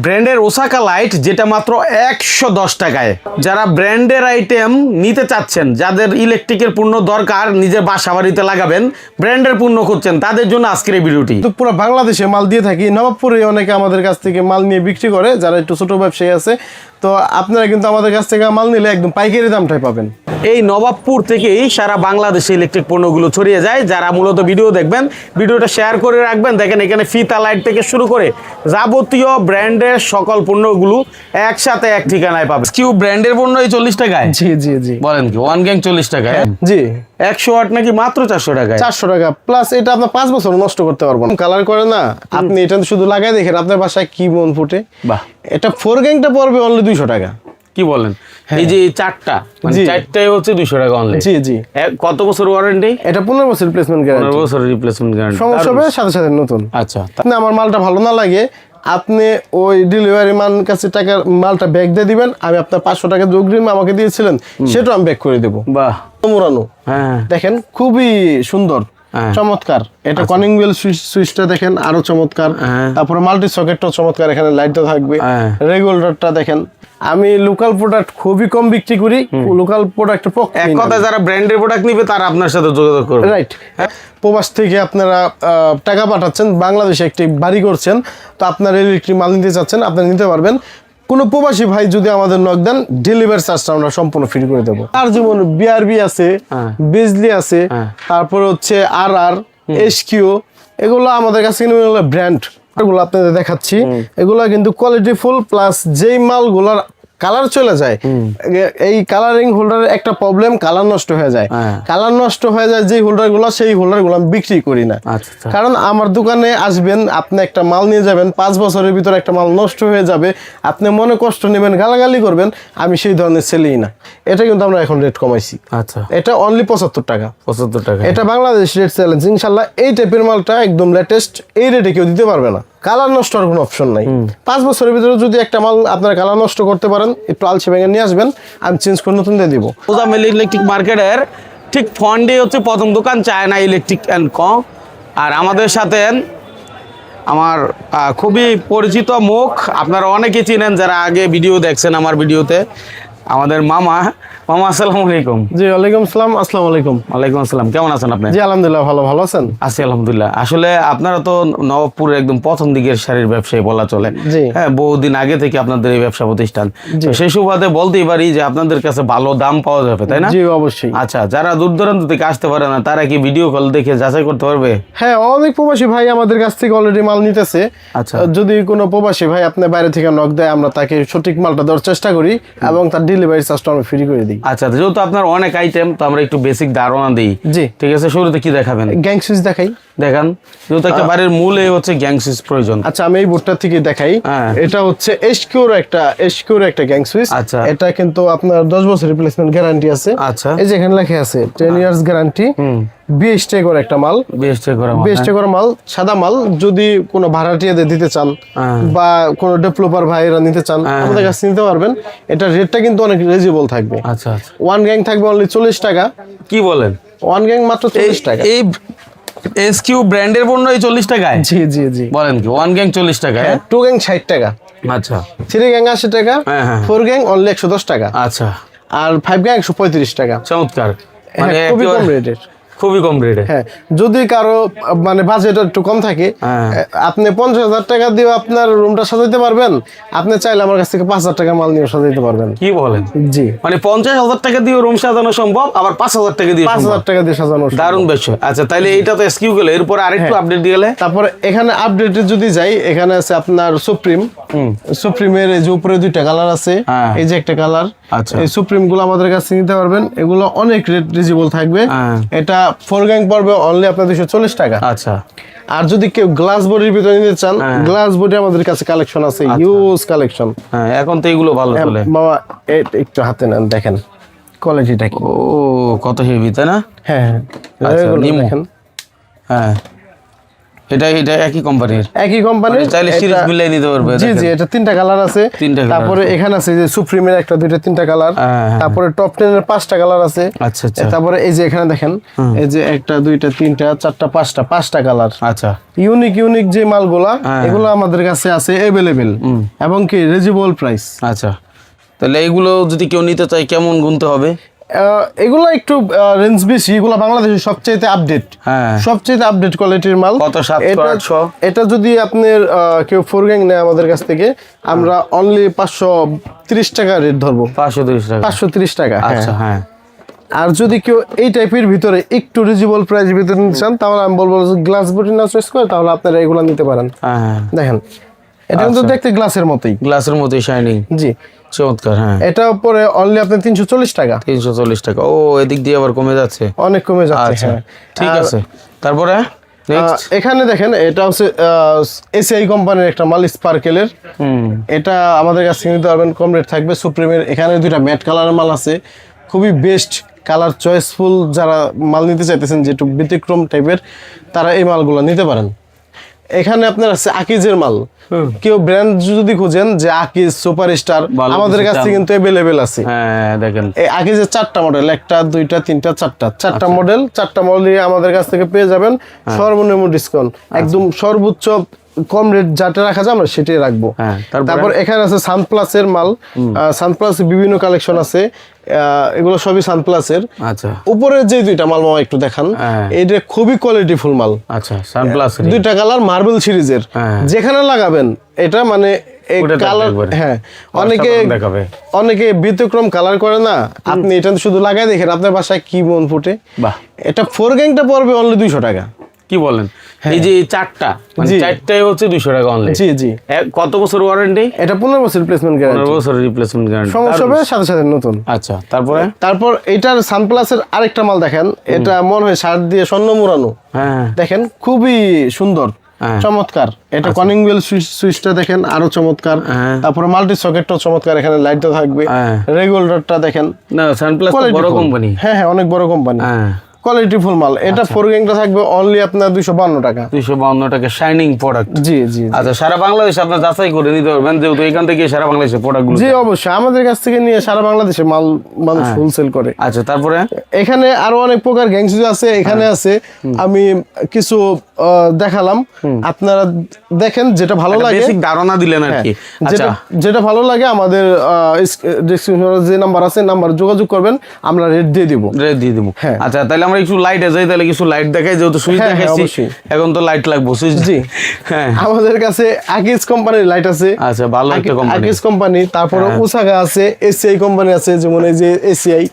ব্র্যান্ডের Osaka light, যেটা মাত্র 110 টাকায়। যারা ব্র্যান্ডের আইটেম নিতে চাচ্ছেন, যাদের ইলেকট্রিকের পণ্য দরকার, নিজের বাসা বাড়িতে লাগাবেন, ব্র্যান্ডের পণ্য খুঁজছেন, তাদের জন্য আজকের এই ভিডিওটি। তো পুরো বাংলাদেশে মাল দিয়ে থাকি, নবাবপুরে অনেকে আমাদের কাছ থেকে মাল নিয়ে বিক্রি করে, যারা একটু ছোট ব্যবসায়ী আছে। তো আপনারা কিন্তু আমাদের কাছ থেকে মাল নিলে একদম পাইকারি দামটাই পাবেন। এই নবাবপুর থেকেই সারা বাংলাদেশে ইলেকট্রিক পণ্যগুলো ছড়িয়ে যায়। যারা মূলত ভিডিও দেখবেন, ভিডিওটা শেয়ার করে রাখবেন। দেখেন এখানে ফিতা লাইট থেকে শুরু করে যাবতীয় ব্র্যান্ডের সকল পণ্যগুলো একসাথে এক ঠিকানায় পাবেন। কিউ ব্র্যান্ডের পণ্য এই 40 টাকায়? জি জি জি। বলেন কি, ওয়ান গ্যাং 40 টাকায়? জি। 100 ওয়াট নাকি মাত্র 400 টাকায়? 400 টাকা প্লাস। এটা আপনার 5 বছর নষ্ট করতে পারবেন। কালার করে না, আপনি এটা শুধু লাগাই দেখেন আপনার বাসায় কি মন ফুটে। বাহ। এটা 4 গ্যাংটা পড়বে অনলি 200 টাকা। কি বলেন? এই যে চারটা, মানে চারটায় হচ্ছে 200 টাকা অনলি। জি জি। কত বছর ওয়ারেন্টি? এটা 15 বছর রিপ্লেসমেন্ট গ্যারান্টি। 15 বছর রিপ্লেসমেন্ট গ্যারান্টি। সমস্যা হবে সাথে সাথে নতুন। আচ্ছা, আপনি আমার মালটা ভালো না লাগে, আপনি ওই ডেলিভারি মান কাছে টাকার মালটা ব্যাক দিয়ে দিবেন। আমি আপনার 500 টাকা যে অগ্রিম আমাকে দিয়েছিলেন সেটা আমি ব্যাক করে দেবো। বাহ। মোড়ানো। হ্যাঁ, দেখেন খুবই সুন্দর, চমৎকার। এটা কনিং বেল সুইচটা দেখেন আরো চমৎকার। তারপরে মাল্টি সকেটটাও চমৎকার, এখানে লাইটটা থাকবে। রেগুলেটরটা দেখেন। আমি লোকাল প্রোডাক্ট খুবই কম বিক্রি করি, লোকাল প্রোডাক্ট এক কথায় যারা ব্র্যান্ডের প্রোডাক্ট নিবে তারা আপনার সাথে যোগাযোগ করবে। রাইট। প্রবাস থেকে আপনারা টাকা পাঠাচ্ছেন, বাংলাদেশে একটি বাড়ি করছেন, তো আপনার ইলেকট্রিক মাল নিতে চাচ্ছেন, আপনারা নিতে পারবেন। কোনো প্রবাসী ভাই যদি আমাদের নক দেন, ডেলিভারি চার্জটা আমরা সম্পূর্ণ ফ্রি করে দেবো। আর যেমন বিআরবি আছে, বিজলি আছে, তারপর হচ্ছে আর এসকিউ, এগুলো আমাদের কাছে ব্র্যান্ড। এগুলো আপনাদের দেখাচ্ছি, এগুলো কিন্তু কোয়ালিটি ফুল, প্লাস যেই মালগুলার কালার চলে যায়, এই কালারিং হোল্ডারের একটা প্রবলেম, কালার নষ্ট হয়ে যায়। কালার নষ্ট হয়ে যায় যে হোল্ডারগুলো, সেই হোল্ডারগুলো আমি বিক্রি করি না। কারণ আমার দোকানে আসবেন, আপনি একটা মাল নিয়ে যাবেন, 5 বছরের ভিতরে একটা মাল নষ্ট হয়ে যাবে, আপনি মনে কষ্ট নেবেন, গালাগালি করবেন, আমি সেই ধরনের সেলেই না। এটা কিন্তু আমরা এখন রেট কমাইছি। আচ্ছা, এটা অনলি 75 টাকা। 75 টাকা। এটা বাংলাদেশ রেট চ্যালেঞ্জ। ইনশাল্লাহ এই টাইপের মালটা একদম লেটেস্ট, এই রেটে কেউ দিতে পারবে না। কালার নষ্ট হওয়ার কোনো অপশন নাই। 5 বছরের ভিতরে যদি একটা মাল আপনার কালার নষ্ট করতে পারেন, একটু আলসে ভেঙে নিয়ে আসবেন, আমি চেঞ্জ করে নতুন দিয়ে দিব। মোজাম্মেল ইলেকট্রিক মার্কেটের ঠিক ফন্ডে হচ্ছে প্রথম দোকান, চায়না ইলেকট্রিক অ্যান্ড ক। আর আমাদের সাথে আমার খুবই পরিচিত মুখ, আপনারা অনেকে চিনেন যারা আগে ভিডিও দেখছেন আমার ভিডিওতে, আমাদের মামা। মামা আসসালামু আলাইকুম। জি ওয়ালাইকুম সালাম। আসসালামু আলাইকুম। ওয়ালাইকুম আসসালাম। কেমন আছেন আপনি? জি আলহামদুলিল্লাহ, ভালো আছেন? আছি আলহামদুলিল্লাহ। আসলে আপনারা তো নবাবপুরের একদম প্রথম দিকের শাড়ির ব্যবসায়ী বলা চলে। হ্যাঁ, বহুদিন আগে থেকে আপনাদের এই ব্যবসা প্রতিষ্ঠান। সেই সুবাদে বলতেই পারি যে আপনাদের কাছে ভালো দাম পাওয়া যাবে, তাই না? জি অবশ্যই। আচ্ছা, যারা দূর দূরান্ত থেকে আসতে পারে না, তারা কি ভিডিও কল দেখে যাচাই করতে পারবে? হ্যাঁ, অনেক প্রবাসী ভাই আমাদের কাছ থেকে অলরেডি মাল নিতেছে। আচ্ছা, যদি কোনো প্রবাসী ভাই আপনার বাইরে থেকে নক দেয়, আমরা তাকে সঠিক মালটা দেওয়ার চেষ্টা করি এবং তার ডেলিভারি চার্জটা আমরা ফ্রি করে দিই। আচ্ছা, যেহেতু আপনার অনেক আইটেম, তো আমরা একটু বেসিক ধারণা দিই। জি ঠিক আছে, শুরুতে কি দেখাবেন? গ্যাং সুইচ দেখাই। দেখান, যেহেতু একটা বাড়ির মূলে হচ্ছে গ্যাং সুইচ প্রয়োজন। আচ্ছা, আমি এই বোর্ডটা থেকে দেখাই। এটা হচ্ছে এসকিউর একটা গ্যাং সুইচ। আচ্ছা, এটা কিন্তু আপনার 10 বছর রিপ্লেসমেন্ট গ্যারান্টি আছে। আচ্ছা, এই যে এখানে লেখা আছে 10 ইয়ার্স গ্যারান্টি। 20 টাকা করে একটা মাল, 20 টাকা করে মাল, সাদা মাল। যদি কোনো ভাড়াটিয়াদের দিতে চান বা কোনো ডেভেলপার ভাইরা নিতে চান, আমাদের কাছে নিতে পারবেন। এটা রেটটা কিন্তু অনেক রিজনেবল থাকবে। আচ্ছা, ওয়ান গ্যাং থাকবে অনলি 40 টাকা। কি বলেন? ওয়ান গ্যাং মাত্র 40 টাকা। এই এসকিউ ব্র্যান্ডের পণ্য এই 40 টাকায়? জি জি জি। বলেন কি, ওয়ান গ্যাং 40 টাকায়? 2 গ্যাং 60 টাকা। আচ্ছা, 3 গ্যাং 80 টাকা। 4 গ্যাং অনলি 110 টাকা। আচ্ছা, আর 5 গ্যাং 135 টাকা। চমৎকার, মানে খুবই কম রেটের। খুবই কম রেটে। হ্যাঁ, যদি কারো মানে বাজেট একটু কম থাকে, আপনি 50,000 টাকা দিয়ে আপনার রুমটা সাজাইতে পারবেন। আপনি চাইলে আমার কাছ থেকে 5,000 টাকা মাল নিয়ে সাজাইতে পারবেন। কি বলেন? জি, মানে 50,000 টাকা দিয়ে রুম সাজানো সম্ভব, আবার 5,000 টাকা দিয়ে 5,000 টাকা দিয়ে সাজানো। দারুণ বিষয়। আচ্ছা, তাইলে এইটা তো এসকিউ গেল, এরপর আরেকটু আপডেট দিয়ে গেলে। তারপরে এখানে আপডেটে যদি যাই, এখানে আছে আপনার সুপ্রিমের এই যে উপরে 2টা কালার আছে, এই যে একটা কালার। আচ্ছা, এই সুপ্রিম গুলো আমাদের কাছে নিতে পারবেন। এগুলো অনেক রেট রিজনেবল থাকবে। এটা 4 গ্যাং পড়বে অনলি আপনার 240 টাকা। আচ্ছা, আর যদি কেউ গ্লাস বডির ভিতরে নিতে চান, গ্লাস বডি আমাদের কাছে কালেকশন আছে, হিউজ কালেকশন। হ্যাঁ, এখন তো এগুলো ভালো চলে। মামা একটু হাতে নেন, দেখেন কোয়ালিটিটা কি। ও, কত হেভি, তাই না? হ্যাঁ আচ্ছা, দেখেন। হ্যাঁ, এটা একই কোম্পানির, একই কোম্পানির, চাইলে সিরিজ মিলাই নিতে পারবে। জি জি, এটা 3টা কালার আছে। তারপরে এখানে আছে যে সুপ্রিমের 1টা 2টা 3টা কালার, তারপরে টপ 10 এর 5টা কালার আছে। আচ্ছা আচ্ছা। তারপরে এই যে এখানে দেখেন, এই যে 1টা 2টা 3টা 4টা 5টা কালার। আচ্ছা, ইউনিক যে মালগুলা এগুলো আমাদের কাছে আছে अवेलेबल এবং কি রিজনেবল প্রাইস। আচ্ছা, তাহলে এইগুলো যদি কেউ নিতে চায় কেমন গুনতে হবে? এগুলো একটু রেঞ্জ বেশি, এগুলো বাংলাদেশের সবচেয়ে আপডেট, সবচেয়ে আপডেট কোয়ালিটির মাল। কত? 700-800? এটা যদি আপনার কেউ 4 গ্যাং নেয় আমাদের কাছ থেকে, আমরা অনলি 530 টাকা রেট ধরবো। 530 টাকা? 530 টাকা। আচ্ছা, হ্যাঁ। আর যদি কেউ এই টাইপের ভিতরে একটু রিজনেবল প্রাইস ভিতরে নিতে চান, তাহলে আমি বলবো গ্লাস বডি না চয়েস করে, তাহলে আপনারা এগুলো নিতে পারেন। হ্যাঁ, দেখেন এটা কিন্তু দেখতে গ্লাসের মতোই, গ্লাসের মতোই শাইনিং। জি, চমৎকার। হ্যাঁ, এটা পরে অনলি আপনি 340 টাকা। 340 টাকা? ও, এদিক দিয়ে আবার কমে যাচ্ছে, অনেক কমে যাচ্ছে। আচ্ছা, হ্যাঁ, ঠিক আছে। তারপরে এখানে দেখেন, এটা হচ্ছে এসিআই কোম্পানির একটা মাল, স্পার্কেলের। এটা আমাদের কাছে নিতে পারবেন, কম রেট থাকবে। সুপ্রিমের এখানে 2টা ম্যাট কালারের মাল আছে, খুবই বেস্ট কালার চয়েসফুল। যারা মাল নিতে চাইতেছেন যে একটু ব্যতিক্রম টাইপের, তারা এই মালগুলো নিতে পারেন। এখানে আপনার আছে আকিজের মাল। কেউ ব্র্যান্ড যদি খুঁজেন যে আকিজ সুপারস্টার, আমাদের কাছে কিন্তু अवेलेबल আছে। হ্যাঁ, দেখেন এই আকিজের 4টা মডেল, 1টা 2টা 3টা 4টা মডেল, 4টা মডেল আমাদের কাছ থেকে পেয়ে যাবেন সর্বনিম্ন ডিসকাউন্ট, একদম সর্বোচ্চ কম রেট যাটা রাখা যায় আমরা সেটাই রাখবো। তারপর এখানে আছে সানপ্লাসের মাল, সানপ্লাস বিভিন্ন কালেকশন আছে, এগুলো সবই সানপ্লাসের। আচ্ছা, উপরের যে 2টা মাল মামা একটু দেখান, এটা খুবই কোয়ালিটিফুল মাল। আচ্ছা, সানপ্লাস 2টা কালার মার্বেল সিরিজের, যেখানে লাগাবেন এটা মানে কালার। হ্যাঁ, অনেকে ব্যতিক্রম কালার করে না, আপনি এটা শুধু লাগাই দেখেন আপনার বাসায় কি মন ফুটে। এটা 4 গ্যাংটা পড়বে অনলি 200 টাকা। কি বলেন? এই যে 4টা, মানে 4টাই হচ্ছে 200 টাকা অনলি? জি জি। কত বছর ওয়ারেন্টি? এটা 15 বছর রিপ্লেসমেন্ট গ্যারান্টি। 15 বছর রিপ্লেসমেন্ট গ্যারান্টি, সমস্যা হবে সাথে সাথে নতুন। আচ্ছা, তারপর এটার সানপ্লাসের আরেকটা মাল দেখেন, এটা মনে হয় শার্ট দিয়ে স্বর্ণ মোড়ানো। হ্যাঁ, দেখেন খুবই সুন্দর, চমৎকার। এটা কনিং বেল সুইচটা দেখেন আরো চমৎকার। তারপরে মাল্টি সকেটটাও চমৎকার, এখানে লাইটও থাকবে। রেগুলেটরটা দেখেন, না সানপ্লাস বড় কোম্পানি। হ্যাঁ হ্যাঁ, অনেক বড় কোম্পানি, কোয়ালিটিফুল মাল। এটা 4 গ্যাংটা থাকবে অনলি আপনার 252 টাকা। 252 টাকা, শাইনিং প্রোডাক্ট। জি জি। আচ্ছা, সারা বাংলাদেশে আপনারা যাচাই করে নিতে পারবেন, যেহেতু এখান থেকে সারা বাংলাদেশে প্রোডাক্টগুলো। জি অবশ্যই, আমাদের কাছ থেকে নিয়ে সারা বাংলাদেশে মাল মানুষ হোলসেল করে। আচ্ছা, তারপরে এখানে আরো অনেক প্রকার গ্যাং সুইচ আছে। এখানে আছে, আমি কিছু দেখালাম, আপনারা দেখেন যেটা ভালো লাগে। বেসিক ধারণা দিলেন আর কি। আচ্ছা, যেটা ভালো লাগে আমাদের ডেসক্রিপশনে যে নাম্বার আছে, নাম্বার যোগাযোগ করবেন, আমরা রেট দিয়ে দিব। আচ্ছা, তাহলে আমরা একটু লাইটে যাই, তাহলে কিছু লাইট দেখাই, যেহেতু সুইচ দেখাইছি এখন তো লাইট লাগবে। সুইচ, জি হ্যাঁ, আমাদের কাছে আকিজ কোম্পানির লাইট আছে। আচ্ছা, ভালো একটা কোম্পানি, আকিজ কোম্পানি। তারপরে ওসাকা আছে, এসিআই কোম্পানি আছে, যেমন এই যে এসিআই।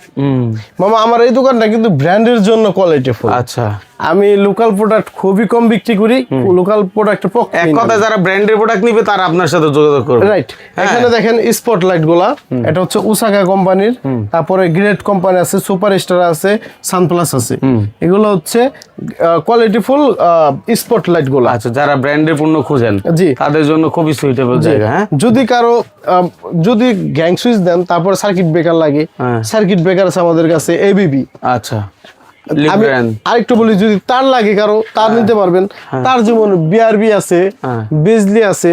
মামা আমার এই দোকানটা কিন্তু ব্র্যান্ডের জন্য কোয়ালিটিফুল। আচ্ছা, আমি লোকাল প্রোডাক্ট খুবই কম বিক্রি করি। লোকাল প্রোডাক্ট এক কথায় যারা ব্র্যান্ডের প্রোডাক্ট নিবে তারা আপনার সাথে যোগাযোগ করবে। রাইট। এখানে দেখেন স্পটলাইট গুলা, এটা হচ্ছে ওসাকা কোম্পানির। তারপরে গ্রেট কোম্পানি আছে, সুপারস্টার আছে, সানপ্লাস আছে। এগুলো হচ্ছে কোয়ালিটিফুল স্পটলাইট গুলা। আচ্ছা, যারা ব্র্যান্ডের পণ্য খুঁজেন জি, তাদের জন্য খুবই সুইটেবল জায়গা। হ্যাঁ, যদি কারো যদি গ্যাং সুইচ দেন, তারপরে সার্কিট ব্রেকার লাগে, সার্কিট ব্রেকার আছে আমাদের কাছে এবিবি। আচ্ছা, আমি আরেকটু বলি, যদি তার লাগে কারো, তার নিতে পারবেন। তার যেমন বিআরবি আছে, বিজলি আছে,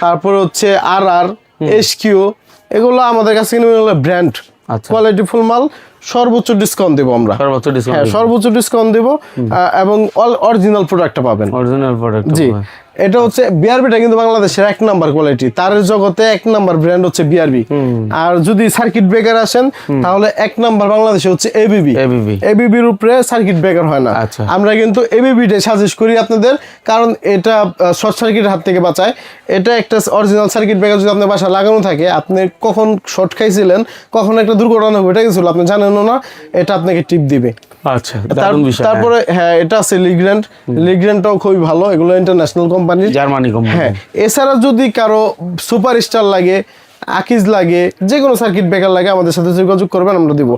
তারপর হচ্ছে আর এসকিউ, এগুলো আমাদের কাছে ব্র্যান্ড কোয়ালিটিফুল মাল। সর্বোচ্চ ডিসকাউন্ট দেবো আমরা, সর্বোচ্চ ডিসকাউন্ট দেবো, এবং অরিজিনাল প্রোডাক্টটা পাবেন। অরিজিনাল প্রোডাক্ট, জি। এটা হচ্ছে বিআরবিটা কিন্তু বাংলাদেশের 1 নাম্বার কোয়ালিটি, তার জগতে 1 নাম্বার ব্র্যান্ড হচ্ছে বিআরবি। আর যদি সার্কিট ব্রেকার আসেন, তাহলে 1 নাম্বার বাংলাদেশে হচ্ছে এবিবি। এবিবির উপরে সার্কিট ব্রেকার হয় না। আমরা কিন্তু এবিবিটাই সাজেস্ট করি আপনাদের, কারণ এটা শর্ট সার্কিটের হাত থেকে বাঁচায়। এটা একটা অরিজিনাল সার্কিট ব্রেকার যদি আপনার বাসায় লাগানো থাকে, আপনি কখন শর্ট খাইছিলেন, কখন একটা দুর্ঘটনা ঘটে গেছিল আপনি জানেনও না, এটা আপনাকে টিপ দিবে। আচ্ছা, তারপরে হ্যাঁ, এটা আছে লিগ্র্যান্ড। লিগ্র্যান্ডটাও খুবই ভালো, এগুলো ইন্টারন্যাশনাল কোম্পানি, জার্মানি কোম্পানি। হ্যাঁ, এছাড়া যদি কারো সুপারস্টার লাগে, আকিজ লাগে, যে কোনো সার্কিট ব্রেকার লাগে, আমাদের সাথে যোগাযোগ করবেন, আমরা দিব।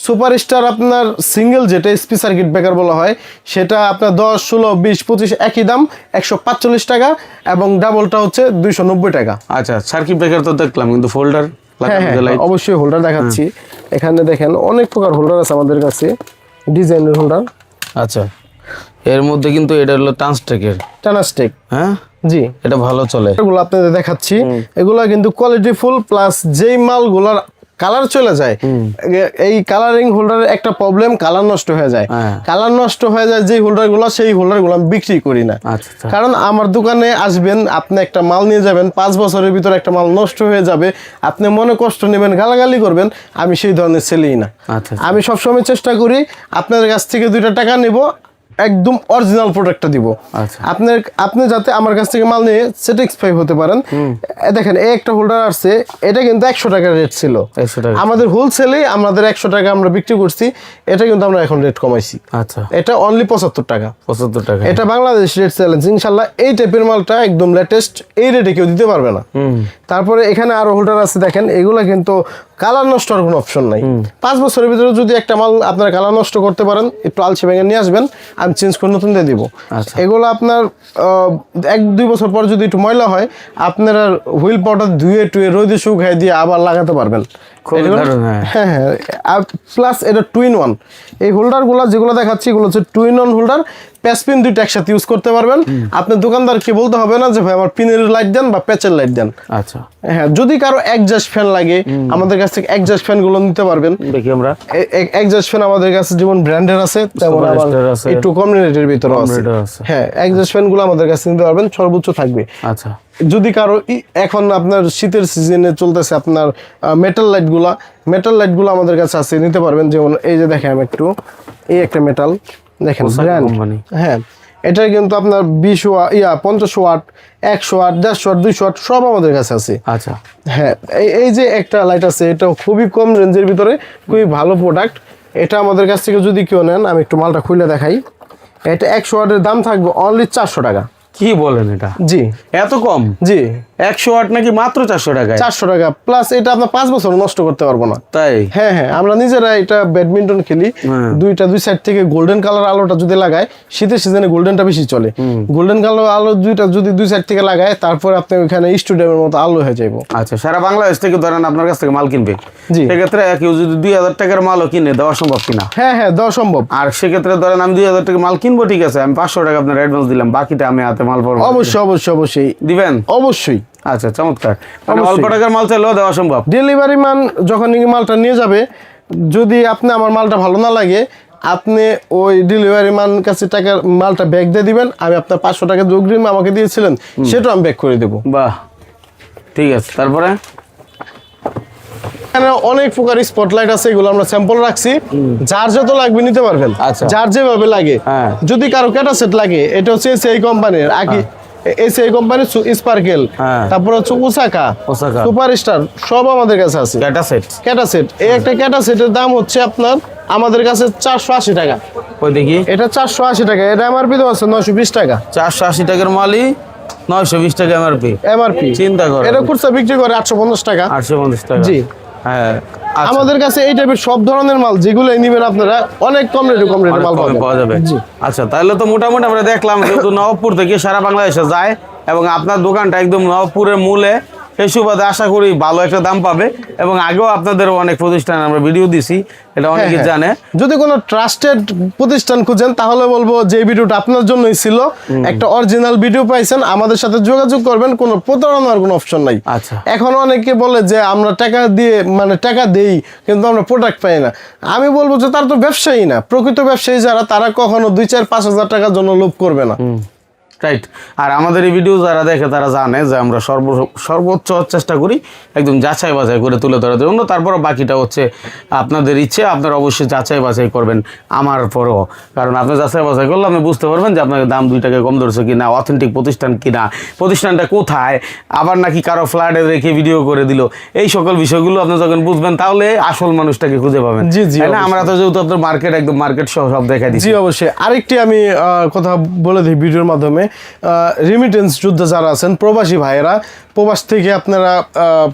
সুপারস্টার আপনার সিঙ্গেল যেটা এসপি সার্কিট ব্রেকার বলা হয়, সেটা আপনার 10, 16, 20, 25 একই দাম, 145 টাকা, এবং ডাবলটা হচ্ছে 290 টাকা। আচ্ছা, সার্কিট ব্রেকার তো দেখলাম, কিন্তু ফোল্ডার? হ্যাঁ, অবশ্যই হোল্ডার দেখাচ্ছি। এখানে দেখেন অনেক প্রকার হোল্ডার আছে আমাদের কাছে, ডিজাইনের হোল্ডার। আচ্ছা, এর মধ্যে কিন্তু এটা হলো টানস্টেকের, টানাস্টেক। হ্যাঁ জি, এটা ভালো চলে। এগুলো আপনাদের দেখাচ্ছি, এগুলা কিন্তু কোয়ালিটি ফুল, প্লাস যেই মালগুলার কালার চলে যায়, এই কালারিং হোল্ডারের একটা প্রবলেম, কালার নষ্ট হয়ে যায়। কালার নষ্ট হয়ে যায় যেই হোল্ডার গুলো, সেই হোল্ডার গুলো আমি বিক্রি করি না। কারণ আমার দোকানে আসবেন, আপনি একটা মাল নিয়ে যাবেন, 5 বছরের ভিতরে একটা মাল নষ্ট হয়ে যাবে, আপনি মনে কষ্ট নেবেন, গালাগালি করবেন, আমি সেই ধরনের সেলেই না। আমি সবসময় চেষ্টা করি আপনাদের কাছ থেকে 2টা টাকা নেব, একদম অরিজিনাল প্রোডাক্টটা দিব। আপনি যাতে আমার কাছ থেকে মাল নিয়ে স্যাটিসফাই হতে পারেন। দেখেন এই একটা হোল্ডার আসছে, এটা কিন্তু 100 টাকা রেট ছিল, আমাদের হোলসেলে আমাদের 100 টাকা আমরা বিক্রি করছি, এটা কিন্তু আমরা এখন রেট কমাইছি। আচ্ছা, এটা অনলি 75 টাকা। 75 টাকা, এটা বাংলাদেশ রেট চ্যালেঞ্জ। ইনশাআল্লাহ এই টাইপের মালটা একদম লেটেস্ট, এই রেটে কেউ দিতে পারবে না। তারপরে এখানে আরো হোল্ডার আছে, দেখেন এগুলা কিন্তু কালার নষ্ট হওয়ার কোনো অপশন নাই। 5 বছরের ভিতরে যদি একটা মাল আপনার কালার নষ্ট করতে পারেন, একটু আলসি ভেঙে নিয়ে আসবেন, আমি চেঞ্জ করে নতুন দিয়ে দিব। এগুলো আপনার 1-2 বছর পর যদি একটু ময়লা হয়, আপনারা হুইল পাউডার ধুয়ে টুয়ে রোদে শুকায় দিয়ে আবার লাগাতে পারবেন। হ্যাঁ হ্যাঁ, আর প্লাস এটা 2-in-1। এই হোল্ডারগুলো যেগুলো দেখাচ্ছি, এগুলো হচ্ছে 2-in-1 হোল্ডার। প্যাচ পিন দুইটা একসাথে ইউজ করতে পারবেন। আপনি দোকানদারকে বলতে হবে না যে ভাই আমার পিনের লাইট দেন বা প্যাচের লাইট দেন। আচ্ছা, হ্যাঁ, যদি কারো এক্সজস্ট ফ্যান লাগে, আমাদের কাছ থেকে এক্সজস্ট ফ্যান গুলো নিতে পারবেন। দেখি আমরা এক্সজস্ট ফ্যান আমাদের কাছে যেমন ব্র্যান্ডের আছে, তেমন আবার একটু কম রেটের ভিতরে আছে। হ্যাঁ, এক্সজস্ট ফ্যান গুলো আমাদের কাছে নিতে পারবেন, সর্বোচ্চ থাকবে। আচ্ছা, যদি কারো এখন আপনার শীতের সিজনে চলতেছে আপনার মেটাল লাইট গুলো আমাদের কাছে আছে, নিতে পারবেন। যেমন এই যে দেখেন একটু, এই একটা মেটাল দেখেন ব্র্যান্ড, হ্যাঁ, এটা কিন্তু আপনার 20 watt, 50 watt, 100 watt, 150 watt, 200 watt সব আমাদের কাছে আছে। আচ্ছা, হ্যাঁ, এই যে একটা লাইট আছে, এটা খুবই কম রেঞ্জের ভিতরে, খুবই ভালো প্রোডাক্ট। এটা আমাদের কাছ থেকে যদি কেউ নেন, আমি একটু মালটা খুলে দেখাই। এটা 100 ওয়াটের দাম থাকবে অনলি 400 টাকা। কি বলেন এটা? জি, এত কম? জি, 100 ওয়াট নাকি মাত্র 400 টাকা? 400 টাকা, প্লাস এটা আপনার 5 বছর নষ্ট করতে পারবো না। তাই? হ্যাঁ হ্যাঁ, আমরা নিজেরা এটা ব্যাডমিন্টন খেলি, দুই সাইড থেকে গোল্ডেন কালার আলোটা যদি লাগায়, শীতের সিজনে গোল্ডেনটা বেশি চলে, গোল্ডেন কালার আলো দুইটা যদি দুই সাইড থেকে লাগায়, তারপরে আপনি ওইখানে স্টুডিয়ামের মতো আলো হয়ে যাবো। আচ্ছা, সারা বাংলাদেশ থেকে ধরেন আপনার কাছ থেকে মাল কিনবে, জি, সেক্ষেত্রে কেউ যদি 2000 টাকার মালও কিনে, দেওয়া সম্ভব কিনা? হ্যাঁ হ্যাঁ, দেওয়া সম্ভব। আর সেক্ষেত্রে ধরেন আমি 2000 টাকা মাল কিনবো, ঠিক আছে, আমি 500 টাকা আপনার অ্যাডভান্স দিলাম, বাকিটা আমি হাতে মাল পাবো। অবশ্যই অবশ্যই অবশ্যই দিবেন, অবশ্যই। আচ্ছা, চমৎকার। অল্প টাকার মাল চাইলেও দেওয়া সম্ভব। ডেলিভারি ম্যান যখন মালটা নিয়ে যাবে, যদি আপনি আমার মালটা ভালো না লাগে, আপনি ওই ডেলিভারি ম্যান কাছে টাকার মালটা ব্যাক দিয়ে দিবেন, আমি আপনার 500 টাকা যে অগ্রিম আমাকে দিয়েছিলেন সেটাও আমি ব্যাক করে দেবো। বাহ, ঠিক আছে। তারপরে এখানে অনেক প্রকার স্পটলাইট আছে, এগুলো আমরা স্যাম্পল রাখছি, যার যত লাগবে নিতে পারবেন। আচ্ছা, যার যেভাবে লাগে। যদি কারো ক্যাটা সেট লাগে, এটা হচ্ছে এই কোম্পানির আগে, এসিআই কোম্পানির স্পার্কেল, তারপর হচ্ছে ওসাকা, সুপারস্টার, সব আমাদের কাছে আছে। ক্যাটা সেট, এই একটা ক্যাটা সেটের দাম হচ্ছে আপনার আমাদের কাছে 480 টাকা। ওই দেখি, এটা 480 টাকা, এটা এমআরপি তো আছে 920 টাকা। 480 টাকার মালই 920 টাকা এমআরপি। চিন্তা করো, এটা খুচরা বিক্রি করে 850 টাকা। 850 টাকা, জি হ্যাঁ। আমাদের কাছে এই টাইপের সব ধরনের মাল যেগুলো নিবেন আপনারা, অনেক কম রেটে মাল পাওয়া যাবে। আচ্ছা, তাহলে তো মোটামুটি আমরা দেখলাম, যেহেতু নবাবপুর থেকে সারা বাংলাদেশে যায় এবং আপনার দোকানটা একদম নবাবপুরের মূলে, সেই সুবাদে আশা করি ভালো একটা দাম পাবে। এবং আগেও আপনাদের অনেক প্রতিষ্ঠান আমরা ভিডিও দিছি, এটা অনেকে জানে। যদি কোনো ট্রাস্টেড প্রতিষ্ঠান খুঁজেন, তাহলে বলবো যে ভিডিওটা আপনার জন্যই ছিল, একটা অরিজিনাল ভিডিও পাইছেন, আমাদের সাথে যোগাযোগ করবেন, কোনো প্রতারণার কোনো অপশন নাই। আচ্ছা, এখন অনেকে বলে যে আমরা টাকা দিয়ে, মানে টাকা দেই কিন্তু আমরা প্রোডাক্ট পাই না। আমি বলবো যে তারা তো ব্যবসায়ী না, প্রকৃত ব্যবসায়ী যারা, তারা কখনো 2-4-5 হাজার টাকার জন্য লোভ করবে না। রাইট। আর আমাদের এই ভিডিও যারা দেখে, তারা জানে যে আমরা সর্বোচ্চ চেষ্টা করি একদম যাচাই বাছাই করে তুলে ধরার জন্য। তারপর বাকিটা হচ্ছে আপনাদের ইচ্ছে, আপনারা অবশ্যই যাচাই বাছাই করবেন আমার পরেও, কারণ আপনি যাচাই বাছাই করলে আপনি বুঝতে পারবেন যে আপনাকে দাম 2 টাকা কম ধরছে কিনা, অথেন্টিক প্রতিষ্ঠান কিনা, প্রতিষ্ঠানটা কোথায়, আবার নাকি কারো ফ্ল্যাটে রেখে ভিডিও করে দিল, এই সকল বিষয়গুলো আপনি যখন বুঝবেন, তাহলে আসল মানুষটাকে খুঁজে পাবেন। জি জি, আমরা তো যেহেতু আপনার মার্কেট একদম মার্কেট সব দেখাই দিচ্ছি। জি অবশ্যই। আরেকটি আমি কথা বলে দিই ভিডিওর মাধ্যমে, রেমিটেন্স যোদ্ধা যারা আছেন, প্রবাসী ভাইয়েরা, প্রবাস থেকে আপনারা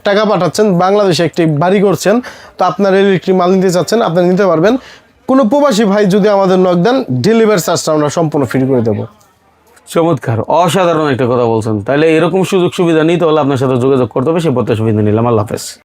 টাকা পাঠাচ্ছেন, বাংলাদেশে একটি বাড়ি করছেন, তো আপনার ইলেকট্রিক মাল নিতে চাচ্ছেন, আপনারা নিতে পারবেন। কোনো প্রবাসী ভাই যদি আমাদের নক দেন, ডেলিভারি চার্জটা আমরা সম্পূর্ণ ফ্রি করে দেবো। চমৎকার, অসাধারণ একটা কথা বলছেন। তাহলে এরকম সুযোগ সুবিধা নিতে হলে আপনার সাথে যোগাযোগ করতে হবে। সেই প্রত্যাশা নিলাম। আল্লাহ হাফেজ।